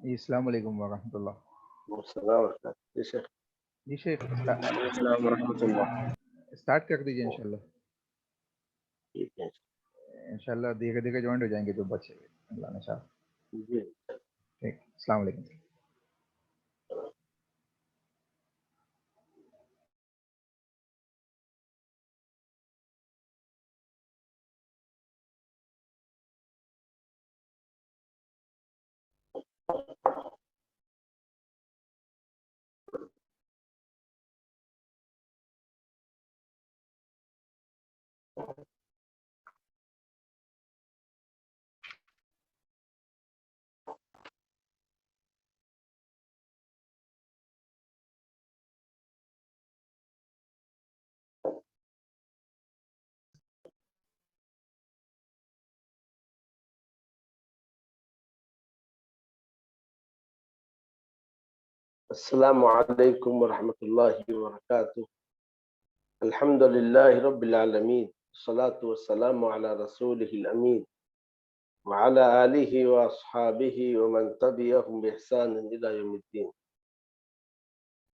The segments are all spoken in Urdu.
السلام علیکم ورحمۃ اللہ. السلام علیکم جی شیخ. جی شیخ السلام ورحمۃ اللہ. اسٹارٹ کر دیجیے انشاءاللہ. ٹھیک ہے انشاءاللہ دیکھے دیکھے جوائنٹ ہو جائیں گے جو بچے اللہ نے چاہا. جی. ٹھیک. السلام علیکم. السلام علیکم ورحمۃ اللہ وبرکاتہ. الحمد للہ رب العالمین والصلاة والسلام علی رسولہ الامین وعلی آلہ واصحابہ ومن تبعہم بإحسان الی یوم الدین.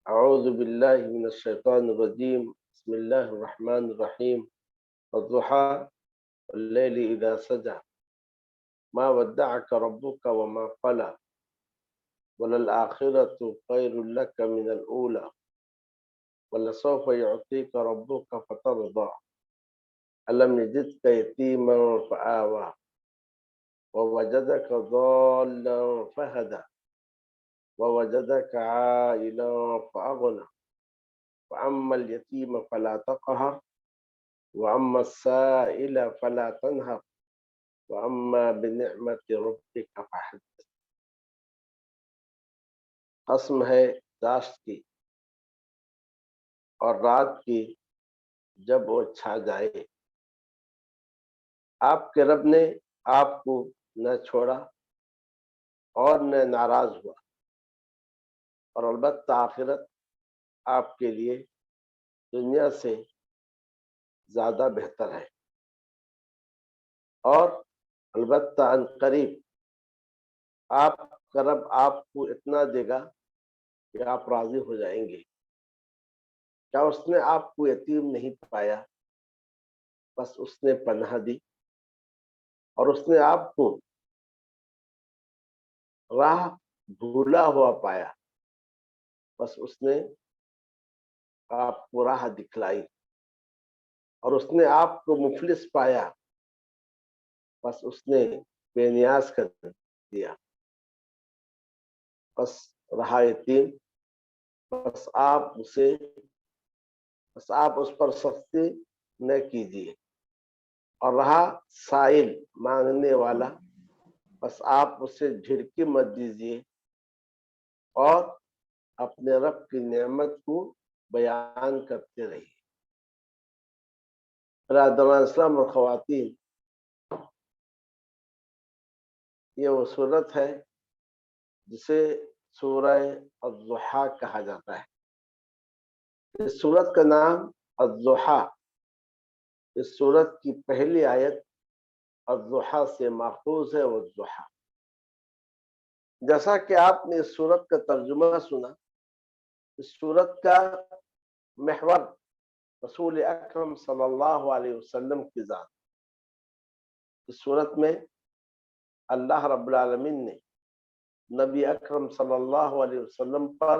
اعوذ باللہ من الشیطان الرجیم. بسم اللہ الرحمن الرحیم. والضحیٰ واللیل اذا سجى ما ودعك ربك وما قلى وللآخرة خير لك من الأولى ولسوف يعطيك ربك فترضى ألم يجدك يتيما فآوى ووجدك ضالا فهدى ووجدك عائلا فأغنى فأما اليتيم فلا تقهر وأما السائل فلا تنهر وأما بنعمة ربك فحدث. قسم ہے داشت کی اور رات کی جب وہ چھا جائے. آپ کے رب نے آپ کو نہ چھوڑا اور نہ ناراض ہوا، اور البتہ آخرت آپ کے لیے دنیا سے زیادہ بہتر ہے، اور البتہ ان قریب آپ کا رب آپ کو اتنا دے گا کہ آپ راضی ہو جائیں گے. کیا اس نے آپ کو یتیم نہیں پایا، بس اس نے پناہ دی، اور اس نے آپ کو راہ بھولا ہوا پایا، بس اس نے آپ کو راہ دکھلائی، اور اس نے آپ کو مفلس پایا، بس اس نے بے نیاز کر دیا. بس رہا یتیم، بس آپ اس پر سختی نہ کیجیے، اور رہا سائل مانگنے والا، بس آپ اسے جھڑکی مت دیجیے، اور اپنے رب کی نعمت کو بیان کرتے رہیے. برادران اسلام اور خواتین، یہ وہ صورت ہے جسے سورہ الضحیٰ کہا جاتا ہے. اس سورت کا نام الضحیٰ، اس سورت کی پہلی آیت الضحیٰ سے ماخوذ ہے. والضحیٰ، جیسا کہ آپ نے اس سورت کا ترجمہ سنا، اس سورت کا محور رسول اکرم صلی اللہ علیہ وسلم کی ذات. اس سورت میں اللہ رب العالمین نے نبی اکرم صلی اللہ علیہ وسلم پر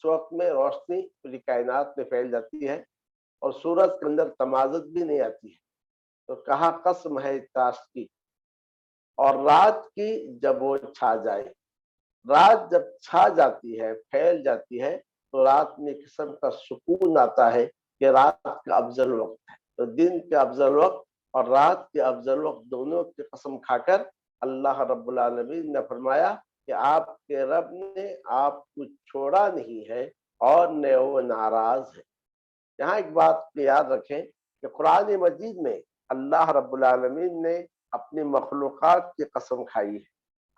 اس وقت میں روشنی پوری کائنات میں پھیل جاتی ہے اور سورج کے اندر تمازت بھی نہیں آتی ہے. تو کہا قسم ہے تاش کی اور رات کی جب وہ چھا جائے. رات جب چھا جاتی ہے پھیل جاتی ہے تو رات میں قسم کا سکون آتا ہے کہ رات کا افضل وقت ہے. تو دن کے افضل وقت اور رات کے افضل وقت دونوں کی قسم کھا کر اللہ رب العالمین نے فرمایا کہ آپ کے رب نے آپ کو چھوڑا نہیں ہے اور نہ وہ ناراض ہے. یہاں ایک بات یاد رکھیں کہ قرآن مجید میں اللہ رب العالمین نے اپنی مخلوقات کی قسم کھائی ہے.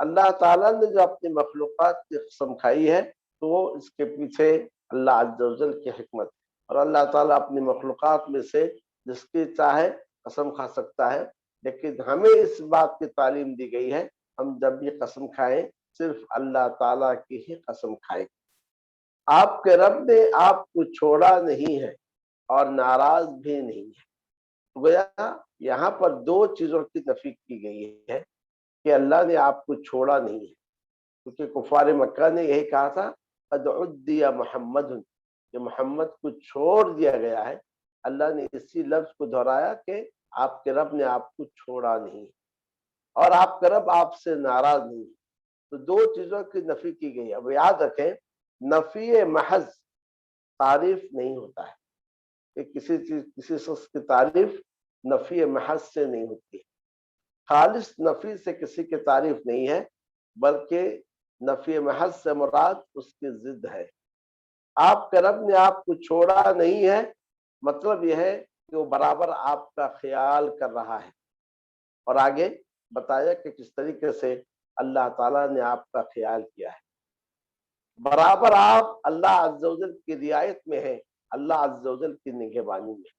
اللہ تعالیٰ نے جو اپنی مخلوقات کی قسم کھائی ہے تو وہ اس کے پیچھے اللہ عز و جل کی حکمت ہے. اور اللہ تعالیٰ اپنی مخلوقات میں سے جس کی چاہے قسم کھا سکتا ہے، لیکن ہمیں اس بات کی تعلیم دی گئی ہے ہم جب بھی قسم کھائیں صرف اللہ تعالیٰ کی ہی قسم کھائیں. آپ کے رب نے آپ کو چھوڑا نہیں ہے اور ناراض بھی نہیں ہے. گویا یہاں پر دو چیزوں کی نفی کی گئی ہے کہ اللہ نے آپ کو چھوڑا نہیں ہے، کیونکہ کفار مکہ نے یہی کہا تھا قد عدی محمد، کہ محمد کو چھوڑ دیا گیا ہے. اللہ نے اسی لفظ کو دہرایا کہ آپ کے رب نے آپ کو چھوڑا نہیں اور آپ کا رب آپ سے ناراض نہیں. تو دو چیزوں کی نفی کی گئی ہے. اب یاد رکھیں نفی محض تعریف نہیں ہوتا ہے کہ کسی شخص کی تعریف نفی محض سے نہیں ہوتی. خالص نفی سے کسی کی تعریف نہیں ہے، بلکہ نفی محض سے مراد اس کی ضد ہے. آپ کے رب نے آپ کو چھوڑا نہیں ہے مطلب یہ ہے کہ وہ برابر آپ کا خیال کر رہا ہے. اور آگے بتایا کہ کس طریقے سے اللہ تعالیٰ نے آپ کا خیال کیا ہے. برابر آپ اللہ عز و جل کی رعایت میں ہیں، اللہ عز و جل کی نگہبانی میں،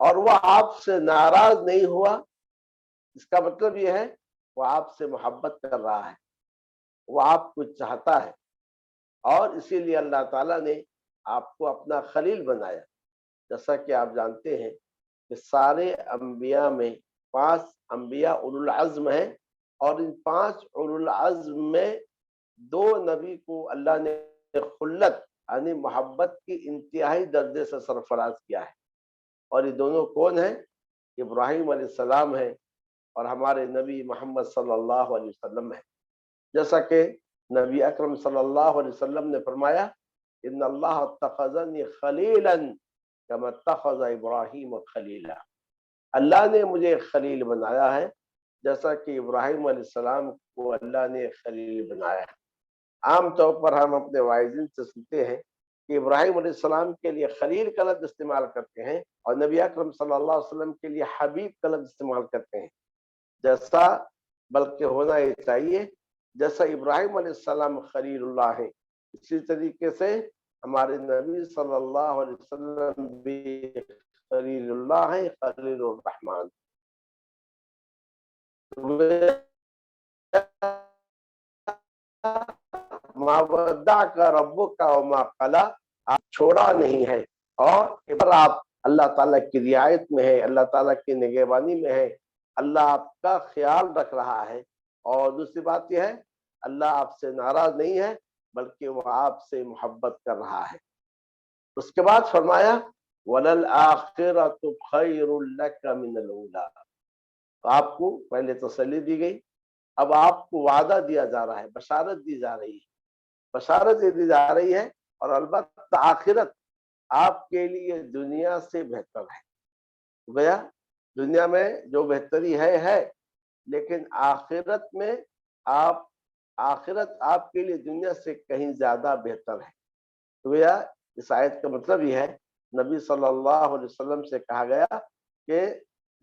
اور وہ آپ سے ناراض نہیں ہوا. اس کا مطلب یہ ہے وہ آپ سے محبت کر رہا ہے، وہ آپ کو چاہتا ہے، اور اسی لیے اللہ تعالیٰ نے آپ کو اپنا خلیل بنایا. جیسا کہ آپ جانتے ہیں کہ سارے انبیاء میں 5 انبیاء اولو العزم ہیں، اور ان 5 اولو العزم میں 2 نبی کو اللہ نے خلت یعنی محبت کی انتہائی درجے سے سرفراز کیا ہے. اور یہ دونوں کون ہیں؟ ابراہیم علیہ السلام ہیں اور ہمارے نبی محمد صلی اللہ علیہ وسلم ہے. جیسا کہ نبی اکرم صلی اللہ علیہ وسلم نے فرمایا ان اللہ اتخذنی خلیلا کما اتخذ ابراہیم خلیلا. اللہ نے مجھے خلیل بنایا ہے جیسا کہ ابراہیم علیہ السلام کو اللہ نے خلیل بنایا ہے. عام طور پر ہم اپنے واعظین سے سنتے ہیں کہ ابراہیم علیہ السلام کے لیے خلیل کا لفظ استعمال کرتے ہیں اور نبی اکرم صلی اللہ علیہ وسلم کے لیے حبیب کا لفظ استعمال کرتے ہیں. جیسا بلکہ ہونا یہ چاہیے جیسا ابراہیم علیہ السلام خلیل اللہ ہے، اسی طریقے سے ہمارے نبی صلی اللہ علیہ وسلم بھی خلیل اللہ ہے، خلیل الرحمن. ما ودعک ربک وما قلی، آپ چھوڑا نہیں ہے اور آپ اللہ تعالیٰ کی رعایت میں ہے، اللہ تعالیٰ کی نگہبانی میں ہے، اللہ آپ کا خیال رکھ رہا ہے. اور دوسری بات یہ ہے اللہ آپ سے ناراض نہیں ہے بلکہ وہ آپ سے محبت کر رہا ہے. اس کے بعد فرمایا وَلَلْآخِرَةُ خَيْرٌ لَكَ مِنَ الْأُولَىٰ. تو آپ کو پہلے تسلی دی گئی، اب آپ کو وعدہ دیا جا رہا ہے، بشارت دی جا رہی ہے. بشارت دی جا رہی ہے اور البتہ آخرت آپ کے لیے دنیا سے بہتر ہے. گویا دنیا میں جو بہتری ہے لیکن آخرت میں آخرت آپ کے لیے دنیا سے کہیں زیادہ بہتر ہے. گویا اس آیت کا مطلب یہ ہے نبی صلی اللہ علیہ وسلم سے کہا گیا کہ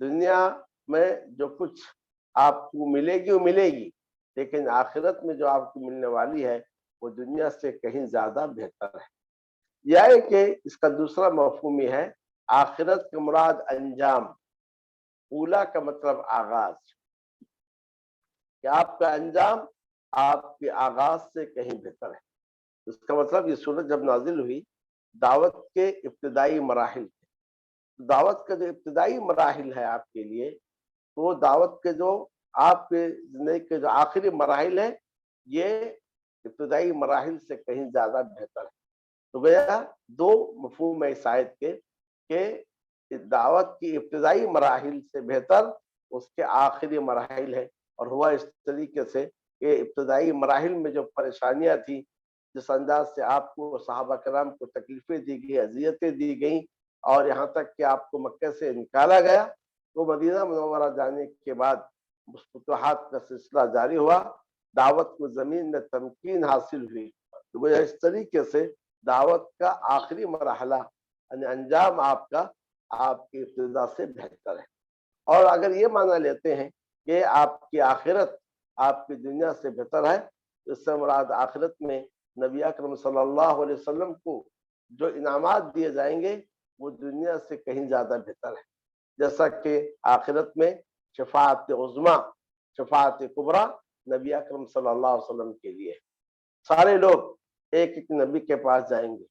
دنیا میں جو کچھ آپ کو ملے گی وہ ملے گی، لیکن آخرت میں جو آپ کو ملنے والی ہے وہ دنیا سے کہیں زیادہ بہتر ہے. یہ کہ اس کا دوسرا مفہوم یہ ہے آخرت کا مراد انجام، اولا کا مطلب آغاز، کہ آپ کا انجام آپ کے آغاز سے کہیں بہتر ہے. اس کا مطلب یہ سورت جب نازل ہوئی دعوت کے ابتدائی مراحل تھے. دعوت کا جو ابتدائی مراحل ہے آپ کے لیے وہ دعوت کے جو آپ کے زندگی کے جو آخری مراحل ہیں یہ ابتدائی مراحل سے کہیں زیادہ بہتر ہے. تو گویا دو مفہوم ہے اس آیت کے کہ دعوت کی ابتدائی مراحل سے بہتر اس کے آخری مراحل ہے، اور ہوا اس طریقے سے کہ ابتدائی مراحل میں جو پریشانیاں تھیں، جس انداز سے آپ کو صحابہ کرام کو تکلیفیں دی گئی، اذیتیں دی گئیں، اور یہاں تک کہ آپ کو مکہ سے نکالا گیا، تو مدینہ منورہ جانے کے بعد فتوحات کا سلسلہ جاری ہوا، دعوت کو زمین میں تمکین حاصل ہوئی۔ تو اس طریقے سے دعوت کا آخری مرحلہ یعنی انجام آپ کا آپ کی ابتدا سے بہتر ہے۔ اور اگر یہ معنی لیتے ہیں کہ آپ کی آخرت آپ کی دنیا سے بہتر ہے، اس سے مراد آخرت میں نبی اکرم صلی اللہ علیہ وسلم کو جو انعامات دیے جائیں گے وہ دنیا سے کہیں زیادہ بہتر ہے، جیسا کہ آخرت میں شفاعت عظمیٰ، شفاعت کبریٰ نبی اکرم صلی اللہ علیہ وسلم کے لیے، سارے لوگ ایک ایک نبی کے پاس جائیں گے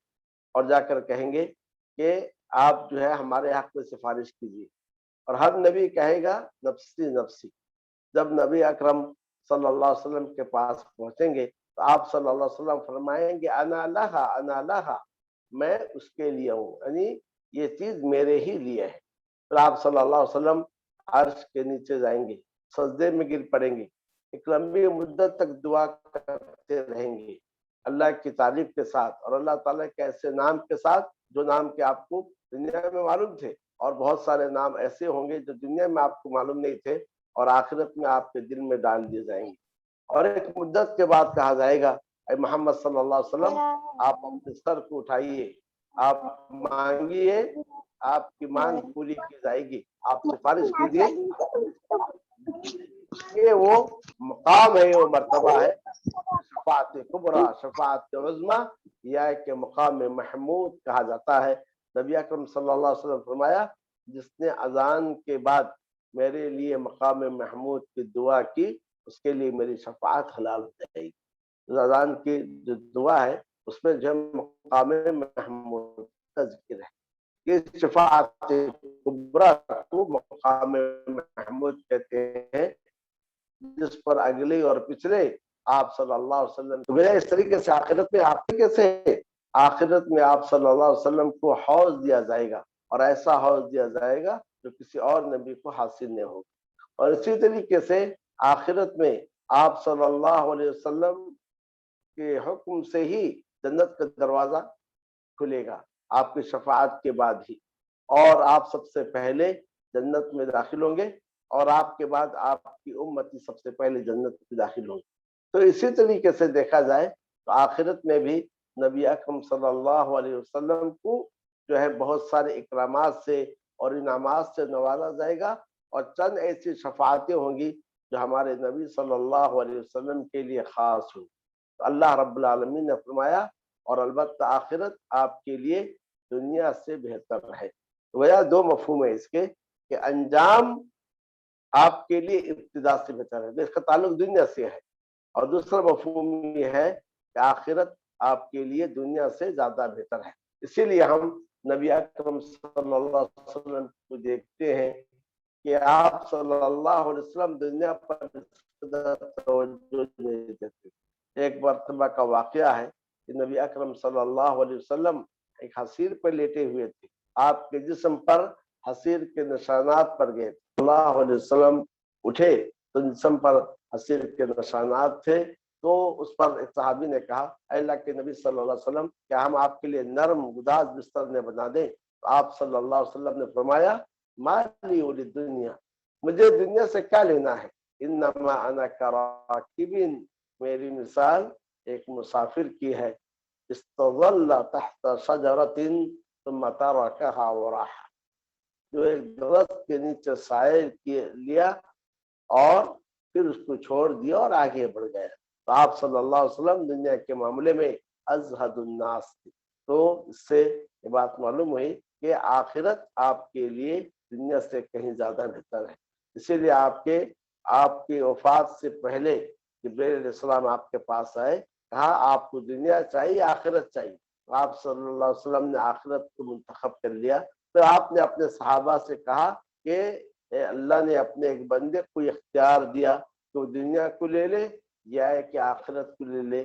اور جا کر کہیں گے کہ آپ جو ہے ہمارے حق میں سفارش کیجیے، اور ہر نبی کہے گا نفسی نفسی۔ جب نبی اکرم صلی اللہ علیہ وسلم کے پاس پہنچیں گے تو آپ صلی اللہ علیہ وسلم فرمائیں گے انا لہا انا لہا، میں اس کے لیے ہوں، یعنی یہ چیز میرے ہی لیے ہے۔ پھر آپ صلی اللہ علیہ وسلم عرش کے نیچے جائیں گے، سجدے میں گر پڑیں گے، ایک لمبی مدت تک دعا کرتے رہیں گے اللہ کی تعریف کے ساتھ، اور اللہ تعالیٰ کے ایسے نام کے ساتھ جو نام کے آپ کو دنیا میں معلوم تھے، اور بہت سارے نام ایسے ہوں گے جو دنیا میں آپ کو معلوم نہیں تھے اور آخرت میں آپ کے دل میں ڈال دیے جائیں گے۔ اور ایک مدت کے بعد کہا جائے گا اے محمد صلی اللہ علیہ وسلم آپ اپنے سر کو اٹھائیے، آپ مانگیے، آپ کی مانگ پوری کی جائے گی، آپ سفارش کیجیے۔ یہ وہ مقام ہے، وہ مرتبہ ہے شفاعت کبریٰ، شفاعت عظمیٰ، یا کہ مقام محمود کہا جاتا ہے۔ نبی اکرم صلی اللہ علیہ وسلم فرمایا جس نے اذان کے بعد میرے لیے مقام محمود کی دعا کی اس کے لیے میری شفاعت حلال ہو جائے گی۔ اذان کی جو دعا ہے اس میں جو مقام محمود کا ذکر ہے، یہ شفاعت کبریٰ کو مقام محمود کہتے ہیں، جس پر اگلے اور پچھلے آپ صلی اللہ علیہ وسلم اس طریقے سے آخرت میں آپ صلی اللہ علیہ وسلم کو حوض دیا جائے گا، اور ایسا حوض دیا جائے گا جو کسی اور نبی کو حاصل نہیں ہوگا۔ اور اسی طریقے سے آخرت میں آپ صلی اللہ علیہ وسلم کے حکم سے ہی جنت کا دروازہ کھلے گا آپ کی شفاعت کے بعد ہی، اور آپ سب سے پہلے جنت میں داخل ہوں گے، اور آپ کے بعد آپ کی امتی سب سے پہلے جنت میں داخل ہوں گے۔ تو اسی طریقے سے دیکھا جائے تو آخرت میں بھی نبی اکرم صلی اللہ علیہ وسلم کو جو ہے بہت سارے اکرامات سے اور انعامات سے نوازا جائے گا، اور چند ایسی شفاعتیں ہوں گی جو ہمارے نبی صلی اللہ علیہ وسلم کے لیے خاص ہوں۔ تو اللہ رب العالمین نے فرمایا اور البتہ آخرت آپ کے لیے دنیا سے بہتر ہے۔ گویا دو مفہوم ہے اس کے کہ انجام آپ کے لیے ابتدا سے بہتر ہے، اس کا تعلق دنیا سے ہے، اور دوسرا مفہوم یہ ہے کہ آخرت آپ کے لیے دنیا سے زیادہ بہتر ہے۔ اسی لیے ہم نبی اکرم صلی اللہ علیہ وسلم کو دیکھتے ہیں کہ آپ صلی اللہ علیہ وسلم دنیا پر توجہ نہیں دیتے۔ ایک مرتبہ کا واقعہ ہے کہ نبی اکرم صلی اللہ علیہ وسلم ایک حصیر پر لیٹے ہوئے تھے، آپ کے جسم پر حصیر کے نشانات پڑ گئے، صلی اللہ علیہ وسلم اٹھے تو جسم پر حصیر کے نشانات تھے، تو اس پر ایک صحابی نے کہا اے اللہ کے نبی صلی اللہ علیہ وسلم کیا ہم آپ کے لیے نرم گداز بستر نے بنا دیں؟ تو آپ صلی اللہ علیہ وسلم نے فرمایا ما لی وللدنیا، مجھے دنیا سے کیا لینا ہے، انما انا کراکب، میری مثال ایک مسافر کی ہے، استظل تحت شجرۃ ثم ترکها وراح، جو ایک درخت کے نیچے سائے لیا اور پھر اس کو چھوڑ دیا اور آگے بڑھ گیا۔ تو آپ صلی اللہ علیہ وسلم دنیا کے معاملے میں ازہد الناس تھے۔ تو اس سے یہ بات معلوم ہوئی کہ آخرت آپ کے لیے دنیا سے کہیں زیادہ بہتر ہے۔ اسی لیے آپ کی وفات سے پہلے جبرائیل علیہ السلام آپ کے پاس آئے، کہا آپ کو دنیا چاہیے آخرت چاہیے؟ آپ صلی اللہ علیہ وسلم نے آخرت کو منتخب کر لیا۔ پھر آپ نے اپنے صحابہ سے کہا کہ اللہ نے اپنے ایک بندے کو اختیار دیا کہ وہ دنیا کو لے لے یا کہ آخرت کو لے لے،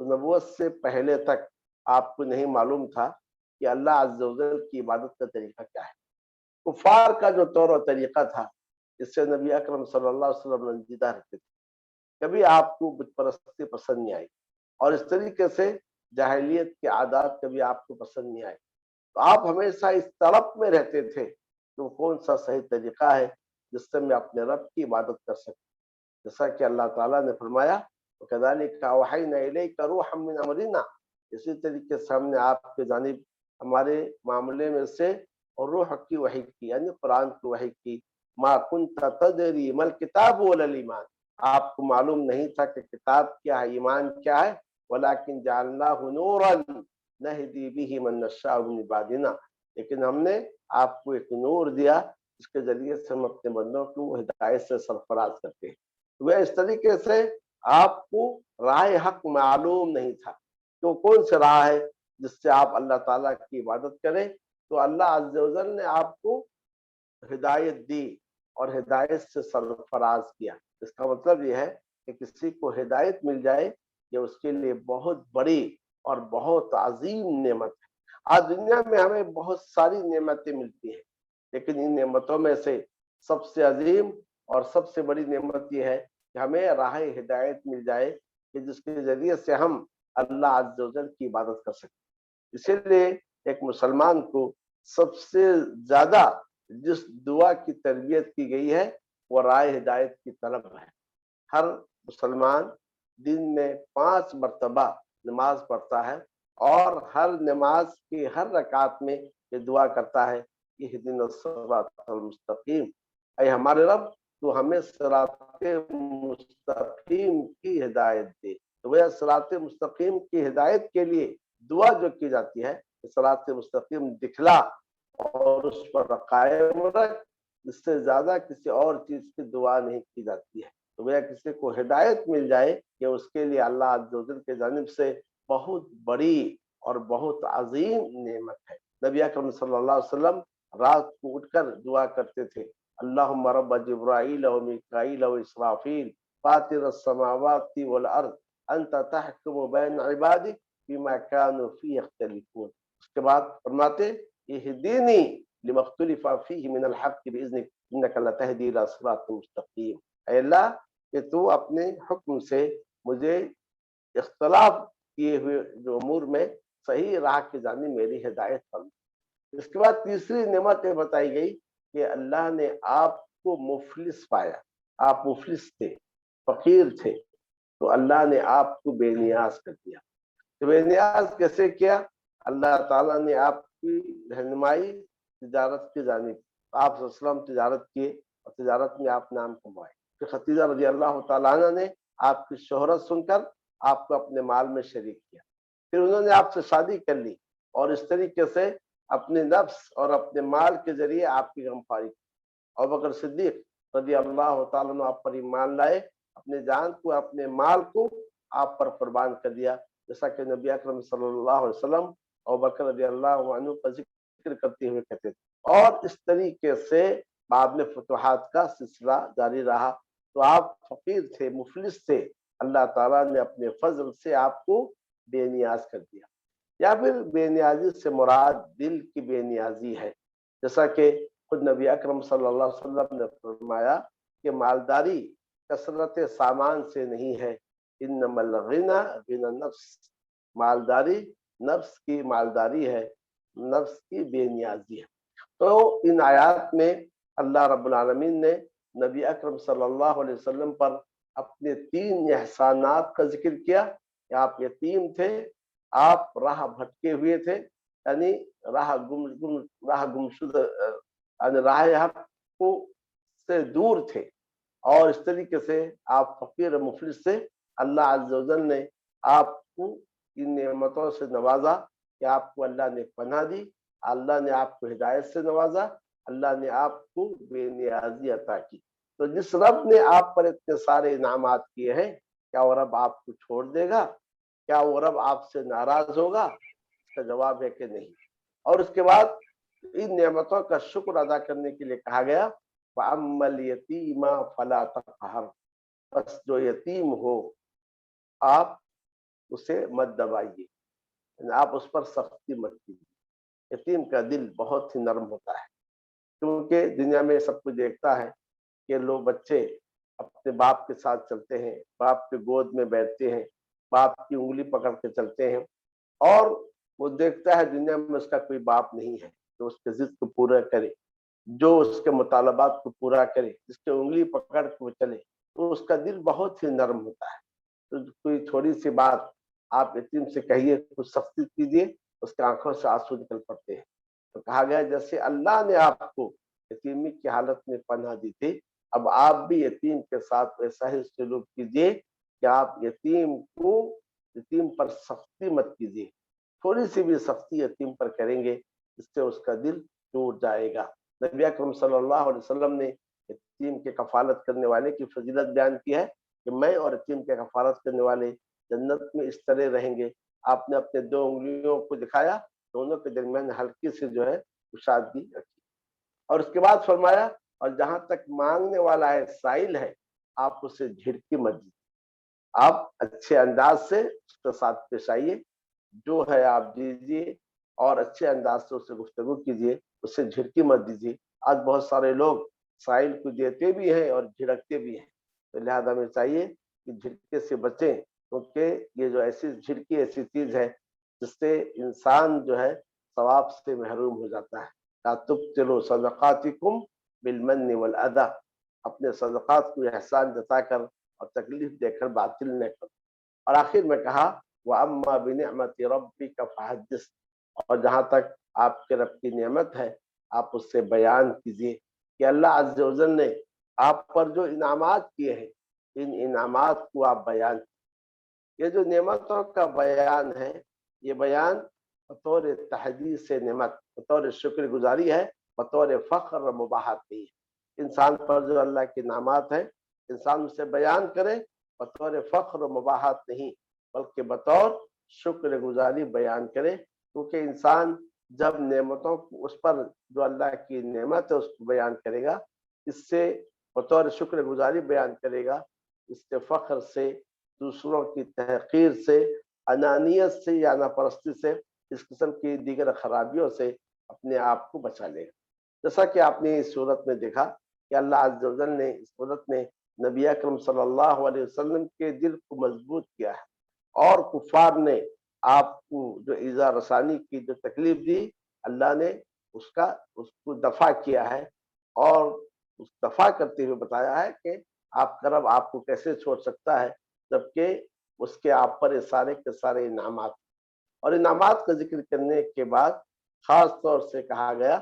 تو نبوت سے پہلے تک آپ کو نہیں معلوم تھا کہ اللہ عز و جل کی عبادت کا طریقہ کیا ہے۔ کفار کا جو طور و طریقہ تھا، اس سے نبی اکرم صلی اللہ علیہ وسلم رنجیدہ رہتے تھے، کبھی آپ کو بت پرستی پسند نہیں آئی، اور اس طریقے سے جاہلیت کے عادات کبھی آپ کو پسند نہیں آئے، تو آپ ہمیشہ اس طلب میں رہتے تھے کہ کون سا صحیح طریقہ ہے جس سے میں اپنے رب کی عبادت کر سکوں، جیسا کہ اللہ تعالیٰ نے فرمایا وَكَذَلِكَ أَوْحَيْنَا إِلَيْكَ رُوحًا مِّنْ أَمْرِنَا، اسی طریقے سے ہم نے آپ کے جانب ہمارے معاملے میں سے روح کی وحی کی، یعنی قرآن کی وحی کی۔ مَا كُنْتَ تَدْرِي مَا الْكِتَابُ وَلَا الْإِيمَانُ، آپ کو معلوم نہیں تھا کہ کتاب کیا ہے، ایمان کیا ہے، وَلَكِنْ جَعَلْنَاهُ نُورًا نَهْدِي بِهِ مَن نَّشَاءُ مِنْ عِبَادِنَا، لیکن ہم نے آپ کو ایک نور دیا جس کے ذریعے سے ہم اپنے بندوں کو ہدایت سے سرفراز کرتے ہیں۔ وہ اس طریقے سے آپ کو راہ حق معلوم نہیں تھا کہ وہ کون سے راہ ہے جس سے آپ اللہ تعالیٰ کی عبادت کریں، تو اللہ عز و جل نے آپ کو ہدایت دی اور ہدایت سے سرفراز کیا۔ اس کا مطلب یہ ہے کہ کسی کو ہدایت مل جائے یہ اس کے لیے بہت بڑی اور بہت عظیم نعمت ہے۔ آج دنیا میں ہمیں بہت ساری نعمتیں ملتی ہیں، لیکن ان نعمتوں میں سے سب سے عظیم اور سب سے بڑی نعمت یہ ہے کہ ہمیں راہ ہدایت مل جائے کہ جس کے ذریعے سے ہم اللہ عز و جل کی عبادت کر سکیں۔ اسی لیے ایک مسلمان کو سب سے زیادہ جس دعا کی تربیت کی گئی ہے وہ راہ ہدایت کی طلب ہے۔ ہر مسلمان دن میں 5 مرتبہ نماز پڑھتا ہے اور ہر نماز کی ہر رکعت میں یہ دعا کرتا ہے کہ اہدنا الصراط المستقیم، اے ہمارے رب تو ہمیں صراط مستقیم کی ہدایت دے۔ تو وہ صراط مستقیم کی ہدایت کے لیے دعا جو کی جاتی ہے، صراط مستقیم دکھلا اور اس پر قائم رکھ، اس سے زیادہ کسی اور چیز کی دعا نہیں کی جاتی ہے۔ تو وہ کسی کو ہدایت مل جائے کہ اس کے لیے اللہ عز و جل کے جانب سے بہت بڑی اور بہت عظیم نعمت ہے۔ نبی اکرم صلی اللہ علیہ وسلم رات کو اٹھ کر دعا کرتے تھے، اللہم رب جبرائیل و میکائیل و اسرافیل فاطر السماوات والارض انت تحکم بین عبادک فیما کانوا فیہ یختلفون۔ اس کے بعد فرماتے اہدینی لما اختلف فیہ من الحق باذنک انک لتہدی الی صراط مستقیم، اے اللہ کہ تو اپنے حکم سے مجھے اختلاف کیے ہوئے جو امور میں صحیح راہ کی جانب میری ہدایت فرما۔ اس کے بعد تیسری نعمت یہ بتائی گئی کہ اللہ نے آپ کو مفلس پایا، آپ مفلس تھے، فقیر تھے، تو اللہ نے آپ کو بے نیاز کر دیا۔ تو بے نیاز کیسے کیا؟ اللہ تعالیٰ نے آپ کی رہنمائی تجارت کی جانب، آپ صلی اللہ علیہ وسلم تجارت کیے اور تجارت میں آپ نام کمائے۔ پھر خدیجہ رضی اللہ تعالیٰ عنہ نے آپ کی شہرت سن کر آپ کو اپنے مال میں شریک کیا، پھر انہوں نے آپ سے شادی کر لی اور اس طریقے سے اپنے نفس اور اپنے مال کے ذریعے آپ کی غمخواری کی۔ اور بکر صدیق رضی اللہ تعالیٰ عنہ آپ پر ایمان لائے، اپنے جان کو اپنے مال کو آپ پر قربان کر دیا، جیسا کہ نبی اکرم صلی اللہ علیہ وسلم اور بکر رضی اللہ عنہ کا ذکر کرتے ہوئے کہتے تھے۔ اور اس طریقے سے بعد میں فتوحات کا سلسلہ جاری رہا۔ تو آپ فقیر تھے، مفلس تھے، اللہ تعالیٰ نے اپنے فضل سے آپ کو بے نیاز کر دیا۔ یا پھر بے نیازی سے مراد دل کی بے نیازی ہے، جیسا کہ خود نبی اکرم صلی اللہ علیہ وسلم نے فرمایا کہ مالداری کثرت سامان سے نہیں ہے، انما الغنی غنی النفس، مالداری نفس کی مالداری ہے، نفس کی بے نیازی ہے۔ تو ان آیات میں اللہ رب العالمین نے نبی اکرم صلی اللہ علیہ وسلم پر اپنے 3 احسانات کا ذکر کیا کہ آپ یتیم تھے، آپ راہ بھٹکے ہوئے تھے، یعنی راہ گمشدہ، یعنی راہ حق کو سے دور تھے، اور اس طریقے سے آپ فقیر مفلس سے اللہ عز و جل نے آپ کو ان نعمتوں سے نوازا کہ آپ کو اللہ نے پناہ دی، اللہ نے آپ کو ہدایت سے نوازا، اللہ نے آپ کو بے نیازی عطا کی۔ تو جس رب نے آپ پر اتنے سارے انعامات کیے ہیں، کیا وہ رب آپ کو چھوڑ دے گا؟ کیا وہ رب آپ سے ناراض ہوگا؟ اس کا جواب ہے کہ نہیں۔ اور اس کے بعد ان نعمتوں کا شکر ادا کرنے کے لیے کہا گیا وَأَمَّا الْيَتِيمَ فَلَا تَقْهَرْ، بس جو یتیم ہو آپ اسے مت دبائیے، آپ اس پر سختی مت کیجیے۔ یتیم کا دل بہت ہی نرم ہوتا ہے، کیونکہ دنیا میں سب کچھ دیکھتا ہے کہ لوگ بچے اپنے باپ کے ساتھ چلتے ہیں، باپ کے گود میں بیٹھتے ہیں، باپ کی انگلی پکڑ کے چلتے ہیں، اور وہ دیکھتا ہے دنیا میں اس کا کوئی باپ نہیں ہے جو اس کے ضد کو پورا کرے، جو اس کے مطالبات کو پورا کرے، جس کی انگلی پکڑ کے وہ چلے، تو اس کا دل بہت ہی نرم ہوتا ہے۔ تو کوئی تھوڑی سی بات آپ یتیم سے کہیے، کچھ سختی کیجیے، اس کی آنکھوں سے آنسو نکل پڑتے ہیں۔ تو کہا گیا جیسے اللہ نے آپ کو یتیمی کی حالت میں پناہ دی تھی، اب آپ بھی یتیم کے ساتھ ویسا ہی سلوک کیجیے کہ آپ یتیم پر سختی مت کیجیے۔ تھوڑی سی بھی سختی یتیم پر کریں گے، اس سے اس کا دل ٹوٹ جائے گا۔ نبی اکرم صلی اللہ علیہ وسلم نے یتیم کے کفالت کرنے والے کی فضیلت بیان کی ہے کہ میں اور یتیم کے کفالت کرنے والے جنت میں اس طرح رہیں گے۔ آپ نے اپنے 2 انگلیوں کو دکھایا، دونوں کے درمیان ہلکی سے جو ہے کشادگی رکھی، اور اس کے بعد فرمایا اور جہاں تک مانگنے والا ہے، سائل ہے، آپ اسے جھڑکی مت دیجیے، آپ اچھے انداز سے اس کے ساتھ پیش آئیے، جو ہے آپ دیجیے، اور اچھے انداز سے اسے گفتگو کیجیے، اسے جھڑکی مت دیجیے۔ آج بہت سارے لوگ سائل کو دیتے بھی ہیں اور جھڑکتے بھی ہیں، تو لہذا ہمیں چاہیے کہ جھڑکے سے بچیں، کیونکہ یہ جو ایسی جھڑکی ایسی چیز ہے جس سے انسان جو ہے ثواب سے محروم ہو جاتا ہے۔ لا تبطلوا صدقاتکم بالمن والاذى، اپنے صدقات کو احسان جتا کر اور تکلیف دے کر باطل نہ کرو۔ اور آخر میں کہا وَأَمَّا بِنِعْمَةِ رَبِّكَ فَحَدِّثْ، اور جہاں تک آپ کے رب کی نعمت ہے آپ اس سے بیان کیجیے کہ اللہ عز و جل نے آپ پر جو انعامات کیے ہیں، ان انعامات کو آپ بیان کیجیے۔ یہ جو نعمتوں کا بیان ہے، یہ بیان بطور تحدیث نعمت، بطور شکر گزاری ہے، بطور فخر و مباحت نہیں ہے۔ انسان پر جو اللہ کے انعامات ہیں انسان اسے بیان کرے، بطور فخر و مباحت نہیں بلکہ بطور شکر گزاری بیان کرے، کیونکہ انسان جب نعمتوں کو اس پر جو اللہ کی نعمت ہے اس کو بیان کرے گا، اس سے بطور شکر گزاری بیان کرے گا، اس سے فخر سے، دوسروں کی تحقیر سے، انانیت سے یا ناپرستی سے، اس قسم کی دیگر خرابیوں سے اپنے آپ کو بچا لے گا۔ جیسا کہ آپ نے اس صورت میں دیکھا کہ اللہ عز و جل نے اس صورت میں نبی اکرم صلی اللہ علیہ وسلم کے دل کو مضبوط کیا ہے، اور کفار نے آپ کو جو ایذا رسانی کی جو تکلیف دی، اللہ نے اس کو دفع کیا ہے، اور اس دفع کرتے ہوئے بتایا ہے کہ آپ کا رب آپ کو کیسے چھوڑ سکتا ہے جبکہ اس کے آپ پر سارے کے سارے انعامات۔ اور انعامات کا ذکر کرنے کے بعد خاص طور سے کہا گیا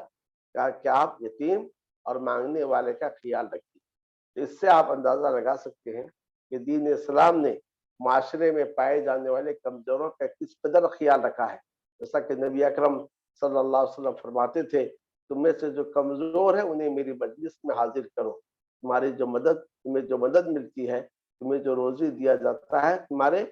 کہ آپ یتیم اور مانگنے والے کا خیال رکھیے۔ اس سے آپ اندازہ لگا سکتے ہیں کہ دین اسلام نے معاشرے میں پائے جانے والے کمزوروں کا کس قدر خیال رکھا ہے۔ جیسا کہ نبی اکرم صلی اللہ علیہ وسلم فرماتے تھے تم میں سے جو کمزور ہے انہیں میری مجلس میں حاضر کرو، تمہاری تمہیں جو مدد ملتی ہے، تمہیں جو روزی دیا جاتا ہے تمہارے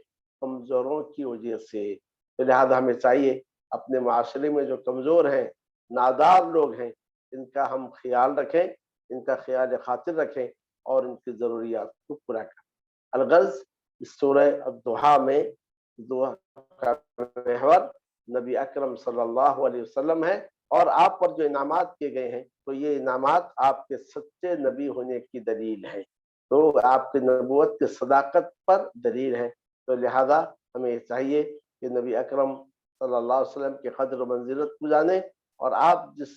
کمزوروں کی وجہ سے۔ تو لہٰذا ہمیں چاہیے اپنے معاشرے میں جو کمزور ہیں، نادار لوگ ہیں، ان کا ہم خیال رکھیں، ان کا خیال خاطر رکھیں اور ان کی ضروریات کو پورا کریں۔ الغرض اس سورہ الضحیٰ میں دعا کا محور نبی اکرم صلی اللہ علیہ وسلم ہے، اور آپ پر جو انعامات کیے گئے ہیں تو یہ انعامات آپ کے سچے نبی ہونے کی دلیل ہے، تو آپ کی نبوت کی صداقت پر دلیل ہے۔ تو لہذا ہمیں چاہیے کہ نبی اکرم صلی اللہ علیہ وسلم کی قدر و منزلت کو جانیں، اور آپ جس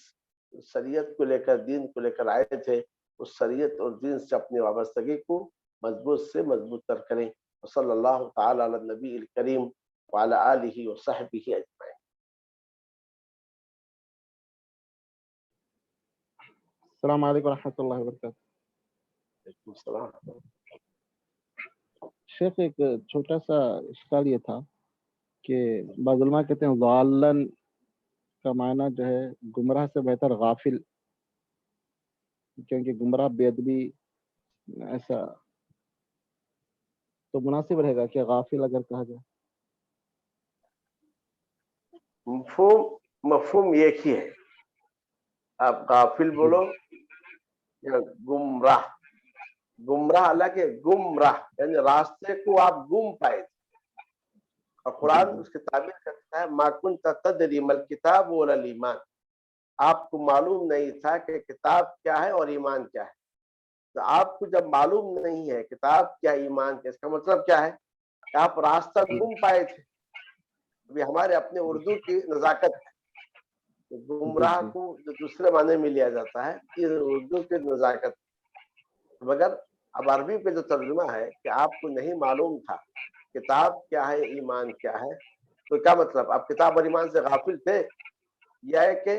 شریعت کو لے کر، دین کو لے کر آئے تھے، اس شریعت اور دین سے اپنی وابستگی کو مضبوط سے مضبوط تر کریں۔ صلی اللہ تعالی علی النبی الکریم وعلی آلہ وصحبہ اجمعین۔ السلام علیکم ورحمۃ اللہ وبرکاتہ۔ وعلیکم السلام۔ شیخ ایک چھوٹا سا اشکال یہ تھا کہ بعض علماء کہتے ہیں ضالن کا معنی جو ہے گمراہ سے بہتر غافل، کیونکہ گمراہ بے ادبی، ایسا تو مناسب رہے گا کہ غافل اگر کہا جائے؟ مفہوم ایک ہی ہے، آپ غافل بولو یا گمراہ۔ گمراہ الگ ہے، گمراہ یعنی راستے کو آپ گم پائے، اور قرآن اس کی تعبیر کرتا ہے ما کنت تدری مل کتاب ولا ایمان، آپ کو معلوم نہیں تھا کہ کتاب کیا ہے اور ایمان کیا ہے. تو آپ کو جب معلوم نہیں ہے کتاب کیا ایمان کیا، اس کا مطلب کیا ہے کہ آپ راستہ گم پائے تھے. ابھی ہمارے اپنے اردو کی نزاکت ہے، گمراہ کو جو دوسرے معنی میں لیا جاتا ہے یہ اردو کی نزاکت. مگر اب عربی پہ جو ترجمہ ہے کہ آپ کو نہیں معلوم تھا کتاب کیا ہے ایمان کیا ہے، تو کیا مطلب آپ کتاب اور ایمان سے غافل تھے یا ہے کہ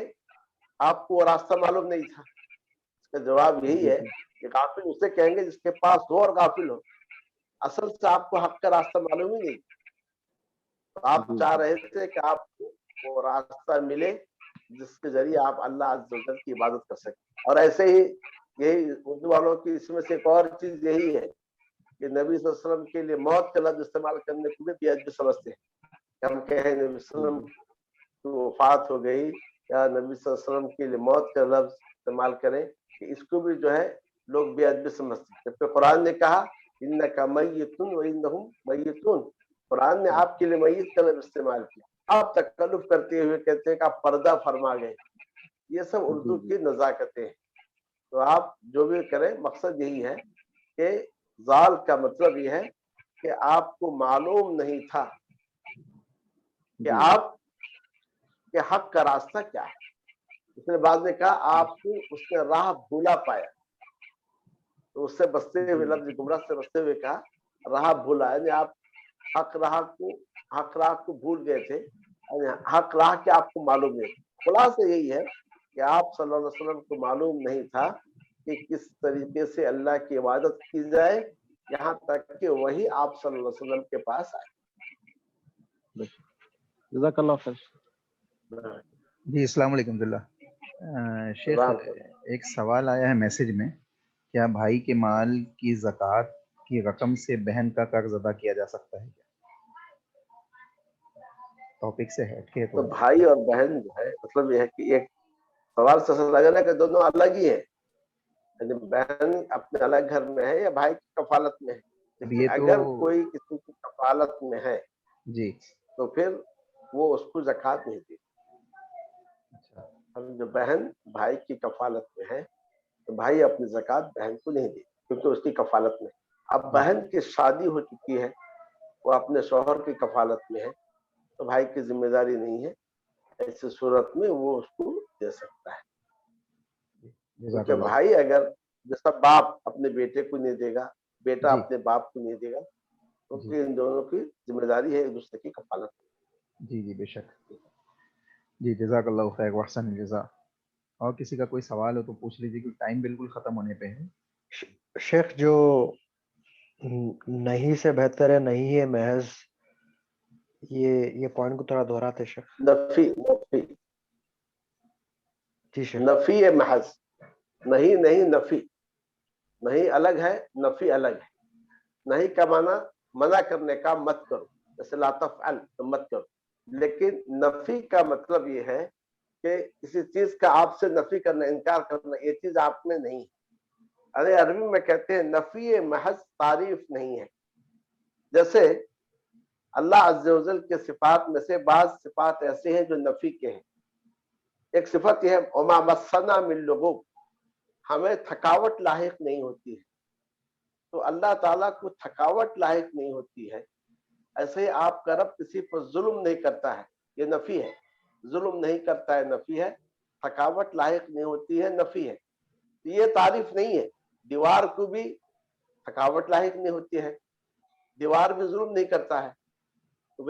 آپ کو وہ راستہ معلوم نہیں تھا؟ اس کا جواب یہی ہے کہ غافل اسے کہیں گے جس کے پاس ہو اور غافل ہو. اصل سے آپ کو حق کا راستہ معلوم ہی نہیں. تو آپ چاہ رہے تھے کہ آپ کو وہ راستہ ملے جس کے ذریعے آپ اللہ عز و جل کی عبادت کر سکیں. اور ایسے ہی یہی اردو والوں کی اس میں سے ایک اور چیز یہی ہے کہ نبی صلی اللہ علیہ وسلم کے لیے موت کا لفظ استعمال کرنے کو بھی بیعدبی سمجھتے ہیں کہ ہم کہیں نبی صلی اللہ علیہ وسلم کی وفات ہو گئی یا نبی صلی اللہ علیہ وسلم کے لیے موت کا لفظ استعمال کریں کہ اس کو بھی جو ہے لوگ بیعدبی سمجھتے ہیں. جبکہ قرآن نے کہا انک میت وانہم میتون، قرآن نے آپ کے لیے میت کا لفظ استعمال کیا. آپ تکلف کرتے ہوئے کہتے ہیں کہ آپ پردہ فرما گئے. یہ سب اردو کی نزاکتیں ہیں. تو آپ جو بھی کریں مقصد یہی ہے کہ زال کا مطلب یہ ہے کہ آپ کو معلوم نہیں تھا کہ آپ کے حق کا راستہ کیا ہے. اس نے بعد میں کہا آپ کو اس نے راہ بھولا پایا، تو اس سے بچتے ہوئے لفظ گمراہ سے بچتے ہوئے کہا راہ بھولا، یعنی آپ حق راہ کو بھول گئے تھے، یعنی حق راہ کے آپ کو معلوم نہیں. خلاصہ یہی ہے کہ آپ صلی اللہ علیہ وسلم کو معلوم نہیں تھا کہ کس طریقے سے اللہ کی عبادت کی جائے یہاں تک کہ وہی آپ صلی اللہ علیہ وسلم کے پاس آئے. جزاک اللہ خیر. جی السلام علیکم شیخ، ایک سوال آیا ہے میسج میں، کیا بھائی کے مال کی زکوٰۃ کی رقم سے بہن کا قرض ادا کیا جا سکتا ہے کیا؟ ٹاپک سے ہٹ کے تو بھائی اور بہن جو ہے مطلب یہ ہے کہ ایک سوال سے لگا نا کہ دونوں الگ ہی ہے، یعنی بہن اپنے الگ گھر میں ہے یا بھائی کی کفالت میں ہے. لیکن اگر کوئی کسی کی کفالت میں ہے جی تو پھر وہ اس کو زکوٰۃ نہیں دی. جو بہن بھائی کی کفالت میں ہے تو بھائی اپنی زکوٰۃ بہن کو نہیں دی کیونکہ اس کی کفالت میں. اب بہن کی شادی ہو چکی ہے، وہ اپنے شوہر کی کفالت میں ہے تو بھائی کی ذمہ داری نہیں ہے. ایسی صورت میں وہ اس کو دے سکتا ہے. کیونکہ بھائی اگر جیسا باپ اپنے بیٹے کو نہیں دے گا، بیٹا اپنے باپ کو نہیں دے گا، کیونکہ ان دونوں کی ذمہ داری ہے ایک دوسرے کی کفالت. جی جی بے شک. جی جزاک اللہ خیر واحسن الجزاء. اور کسی کا کوئی سوال ہو تو پوچھ لیجیے کیونکہ ٹائم بالکل ختم ہونے پہ ہے. شیخ جو نہیں سے بہتر ہے نہیں ہے محض، یہ پوائنٹ کو تھوڑا دہراتے شیخ. جی شیخ. نفی ہے محض، نہیں نفی. نہیں الگ ہے، نفی الگ ہے. نہیں کا معنی منع کرنے کا، مت کرو، جیسے لا تفعل تو مت کرو. لیکن نفی کا مطلب یہ ہے کہ کسی چیز کا آپ سے نفی کرنا، انکار کرنا، یہ چیز آپ میں نہیں ہے. ارے عربی میں کہتے ہیں نفی محض تعریف نہیں ہے. جیسے اللہ عز و جل کے صفات میں سے بعض صفات ایسے ہیں جو نفی کے ہیں. ایک صفت یہ ہے وما مسنا من لغوب، ہمیں تھکاوٹ لاحق نہیں ہوتی ہے. تو اللہ تعالیٰ کو تھکاوٹ لاحق نہیں ہوتی ہے. ایسے ہی آپ کا رب کسی پر ظلم نہیں کرتا ہے، یہ نفی ہے. ظلم نہیں کرتا ہے نفی ہے، تھکاوٹ لاحق نہیں ہوتی ہے نفی ہے. یہ تعریف نہیں ہے. دیوار کو بھی تھکاوٹ لاحق نہیں ہوتی ہے، دیوار بھی ظلم نہیں کرتا ہے. تو